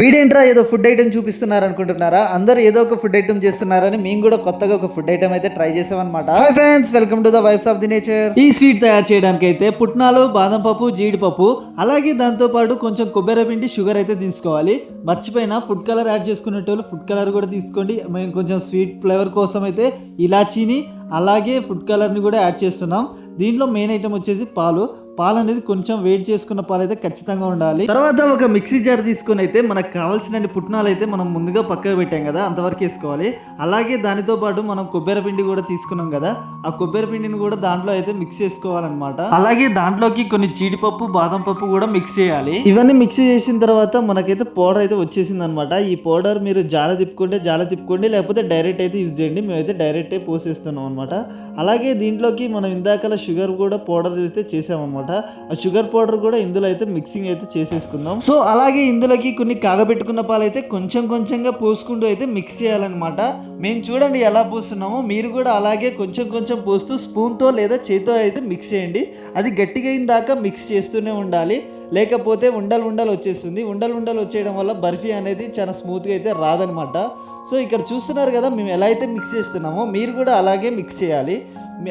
వీడేంట్రా ఏదో food item చూపిస్తున్నారు అనుకుంటున్నారా? అందరూ ఏదో ఒక ఫుడ్ ఐటమ్ చేస్తున్నారని మేము కూడా కొత్తగా ఒక ఫుడ్ ఐటమ్ అయితే ట్రై చేసామన్నమాట. Hi friends, welcome to the vibes of the nature. ఈ స్వీట్ తయారు చేయడానికి అయితే పుట్నాలు, బాదం పప్పు, జీడిపప్పు, అలాగే దాంతో పాటు కొంచెం కొబ్బరి పిండి, షుగర్ అయితే తీసుకోవాలి. మర్చిపోయినా ఫుడ్ కలర్ యాడ్ చేసుకునేటోళ్ళు ఫుడ్ కలర్ కూడా తీసుకోండి. మేము కొంచెం స్వీట్ ఫ్లేవర్ కోసం అయితే ఇలాచీని అలాగే ఫుడ్ కలర్ని కూడా యాడ్ చేస్తున్నాం. దీంట్లో మెయిన్ ఐటమ్ వచ్చేసి పాలు అనేది కొంచెం వేడి చేసుకున్న పాలు అయితే ఖచ్చితంగా ఉండాలి. తర్వాత ఒక మిక్సీ జార్ తీసుకొని అయితే మనకు కావాల్సిన పుట్నాలు అయితే మనం ముందుగా పక్కకు పెట్టాం కదా, అంతవరకు వేసుకోవాలి. అలాగే దానితో పాటు మనం కొబ్బరి పిండి కూడా తీసుకున్నాం కదా, ఆ కొబ్బరి పిండిని కూడా దాంట్లో అయితే మిక్స్ చేసుకోవాలన్నమాట. అలాగే దాంట్లోకి కొన్ని జీడిపప్పు, బాదం పప్పు కూడా మిక్స్ చేయాలి. ఇవన్నీ మిక్స్ చేసిన తర్వాత మనకైతే పౌడర్ అయితే వచ్చేసింది అనమాట. ఈ పౌడర్ మీరు జాల తిప్పుకోండి, లేకపోతే డైరెక్ట్ అయితే యూజ్ చేయండి. మేమైతే డైరెక్ట్ పోసేస్తున్నాం అనమాట. అలాగే దీంట్లోకి మనం ఇందాకలా షుగర్ కూడా పౌడర్ అయితే చేసామన్నమాట. ఆ షుగర్ పౌడర్ కూడా ఇందులో అయితే మిక్సింగ్ అయితే చేసేసుకుందాం. సో అలాగే ఇందులోకి కొన్ని కాగబెట్టుకున్న పాలు అయితే కొంచెంగా పోసుకుంటూ అయితే మిక్స్ చేయాలన్నమాట. మేము చూడండి ఎలా పోస్తున్నామో, మీరు కూడా అలాగే కొంచెం పోస్తూ స్పూన్తో లేదా చేతితో అయితే మిక్స్ చేయండి. అది గట్టిగా అయిన దాకా మిక్స్ చేస్తూనే ఉండాలి, లేకపోతే ఉండలు వచ్చేస్తుంది. ఉండలు వచ్చేయడం వల్ల బర్ఫీ అనేది చాలా స్మూత్గా అయితే రాదనమాట. సో ఇక్కడ చూస్తున్నారు కదా మేము ఎలా అయితే మిక్స్ చేస్తున్నామో, మీరు కూడా అలాగే మిక్స్ చేయాలి.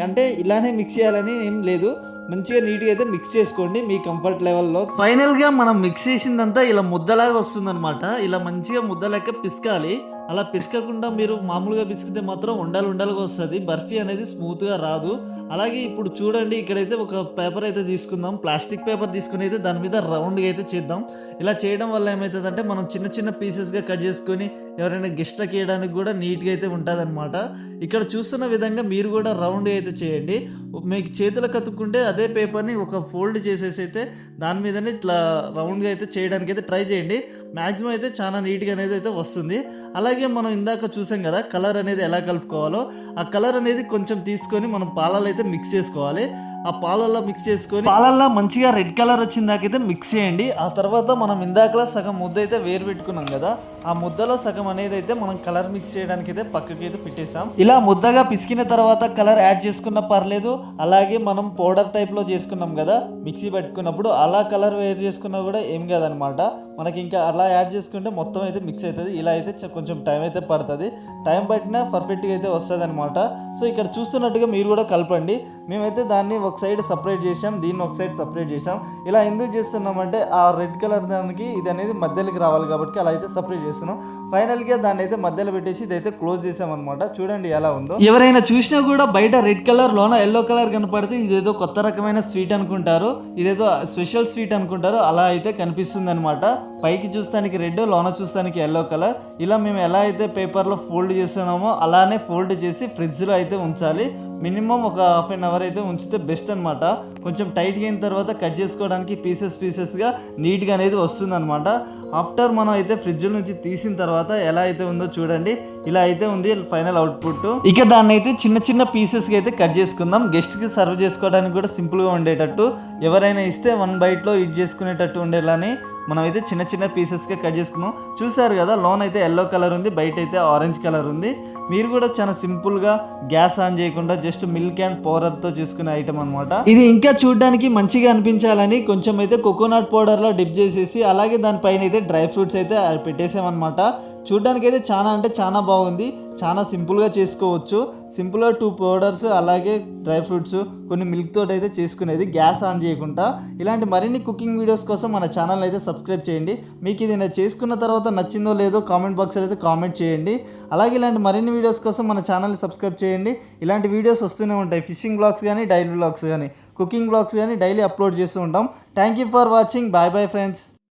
అంటే ఇలానే మిక్స్ చేయాలని ఏం లేదు, మంచిగా నీట్గా అయితే మిక్స్ చేసుకోండి మీ కంఫర్ట్ లెవెల్లో. ఫైనల్గా మనం మిక్స్ చేసిందంతా ఇలా ముద్దలాగా వస్తుందన్నమాట. ఇలా మంచిగా ముద్దలాగా పిసకాలి. అలా పిసకకుండా మీరు మామూలుగా పిసికితే మాత్రం ఉండలుగా వస్తుంది, బర్ఫీ అనేది స్మూత్గా రాదు. అలాగే ఇప్పుడు చూడండి, ఇక్కడైతే ఒక పేపర్ అయితే తీసుకుందాం, ప్లాస్టిక్ పేపర్ తీసుకుని అయితే దాని మీద రౌండ్గా అయితే చేద్దాం. ఇలా చేయడం వల్ల ఏమవుతుందంటే మనం చిన్న పీసెస్గా కట్ చేసుకొని ఎవరైనా గెస్ట్లకి వేయడానికి కూడా నీట్గా అయితే ఉంటుంది అనమాట. ఇక్కడ చూస్తున్న విధంగా మీరు కూడా రౌండ్గా అయితే చేయండి. మీకు చేతులు కతుక్కుంటే అదే పేపర్ని ఒక ఫోల్డ్ చేసేసి అయితే దాని మీదనే ఇట్లా రౌండ్గా అయితే చేయడానికి అయితే ట్రై చేయండి. మ్యాక్సిమం అయితే చాలా నీట్గా అనేది అయితే వస్తుంది. అలాగే మనం ఇందాక చూసాం కదా కలర్ అనేది ఎలా కలుపుకోవాలో, ఆ కలర్ అనేది కొంచెం తీసుకొని మనం పాలలో అయితే మిక్స్ చేసుకోవాలి. ఆ పాలల్లో మిక్స్ చేసుకొని పాలల్లో మంచిగా రెడ్ కలర్ వచ్చిన దాకైతే మిక్స్ చేయండి. ఆ తర్వాత మనం ఇందాకలా సగం ముద్ద అయితే వేరు పెట్టుకున్నాం కదా, ఆ ముద్దలో సగం అనేది అయితే మనం కలర్ మిక్స్ చేయడానికి అయితే పక్కకి అయితే పెట్టేసాం. ఇలా ముద్దగా పిసికిన తర్వాత కలర్ యాడ్ చేసుకున్నా పర్లేదు. అలాగే మనం పౌడర్ టైప్లో చేసుకున్నాం కదా మిక్సీ పెట్టుకున్నప్పుడు, అలా కలర్ వేరు చేసుకున్నా కూడా ఏం కాదనమాట. మనకి ఇంకా అలా యాడ్ చేసుకుంటే మొత్తం అయితే మిక్స్ అవుతుంది. ఇలా అయితే కొంచెం టైం అయితే పడుతుంది, టైం పట్టినా పర్ఫెక్ట్గా అయితే వస్తుంది అనమాట. సో ఇక్కడ చూస్తున్నట్టుగా మీరు కూడా కలపండి. మేమైతే దాన్ని ఒక సైడ్ సపరేట్ చేసాం, దీన్ని ఒక సైడ్ సపరేట్ చేసాం. ఇలా ఎందుకు చేస్తున్నామంటే ఆ రెడ్ కలర్ దానికి ఇది అనేది మధ్యలోకి రావాలి కాబట్టి అలా అయితే సపరేట్ చేస్తున్నాం. ఫైనల్గా దాన్ని అయితే మధ్యలో పెట్టేసి ఇదైతే క్లోజ్ చేసాం అనమాట. చూడండి ఎలా ఉందో. ఎవరైనా చూసినా కూడా బయట రెడ్ కలర్ లోన ఎల్లో కలర్ కనపడితే ఇదేదో కొత్త రకమైన స్వీట్ అనుకుంటారు, ఇదేదో స్పెషల్ స్వీట్ అనుకుంటారు. అలా అయితే కనిపిస్తుంది అనమాట. పైకి చూస్తానికి రెడ్, లోన చూస్తానికి ఎల్లో కలర్. ఇలా మేము ఎలా అయితే పేపర్లో ఫోల్డ్ చేస్తున్నామో అలానే ఫోల్డ్ చేసి ఫ్రిడ్జ్లో అయితే ఉంచాలి. మినిమం ఒక హాఫ్ అన్ అవర్ అయితే ఉంచితే బెస్ట్ అనమాట. కొంచెం టైట్గా అయిన తర్వాత కట్ చేసుకోవడానికి పీసెస్గా నీట్గా అనేది వస్తుంది అనమాట. ఆఫ్టర్ మనం అయితే ఫ్రిడ్జ్ నుంచి తీసిన తర్వాత ఎలా అయితే ఉందో చూడండి, ఇలా అయితే ఉంది ఫైనల్ అవుట్పుట్. ఇక దాన్ని అయితే చిన్న పీసెస్గా అయితే కట్ చేసుకుందాం. గెస్ట్కి సర్వ్ చేసుకోవడానికి కూడా సింపుల్గా ఉండేటట్టు, ఎవరైనా ఇస్తే 1 బైట్లో ఈట్ చేసుకునేటట్టు ఉండేలాని మనం అయితే చిన్న పీసెస్గా కట్ చేసుకున్నాం. చూసారు కదా, లోన్ అయితే ఎల్లో కలర్ ఉంది, బయట అయితే ఆరెంజ్ కలర్ ఉంది. మీరు కూడా చాలా సింపుల్గా గ్యాస్ ఆన్ చేయకుండా జస్ట్ మిల్క్ అండ్ పౌడర్తో చేసుకునే ఐటమ్ అనమాట. ఇది ఇంకా చూడడానికి మంచిగా అనిపించాలని కొంచెం అయితే కోకోనట్ పౌడర్లో డిప్ చేసేసి అలాగే దానిపైన అయితే డ్రై ఫ్రూట్స్ అయితే పెట్టేసామన్నమాట. చూడడానికి అయితే చాలా బాగుంది, చాలా సింపుల్గా చేసుకోవచ్చు. సింపుల్గా 2 పౌడర్స్ అలాగే డ్రై ఫ్రూట్స్ కొన్ని మిల్క్ తోటి అయితే చేసుకునేది, గ్యాస్ ఆన్ చేయకుండా. ఇలాంటి మరిన్ని కుకింగ్ వీడియోస్ కోసం మన ఛానల్ అయితే సబ్స్క్రైబ్ చేయండి. మీకు ఇది నేను చేసుకున్న తర్వాత నచ్చిందో లేదో కామెంట్ బాక్స్లో అయితే కామెంట్ చేయండి. అలాగే ఇలాంటి మరిన్ని వీడియోస్ కోసం మన ఛానల్ని సబ్స్క్రైబ్ చేయండి. ఇలాంటి వీడియోస్ వస్తూనే ఉంటాయి, ఫిషింగ్ బ్లాగ్స్ కానీ, డైలీ బ్లాగ్స్ కానీ, కుకింగ్ బ్లాగ్స్ కానీ డైలీ అప్లోడ్ చేస్తూ ఉంటాం. Thank you for watching. Bye friends.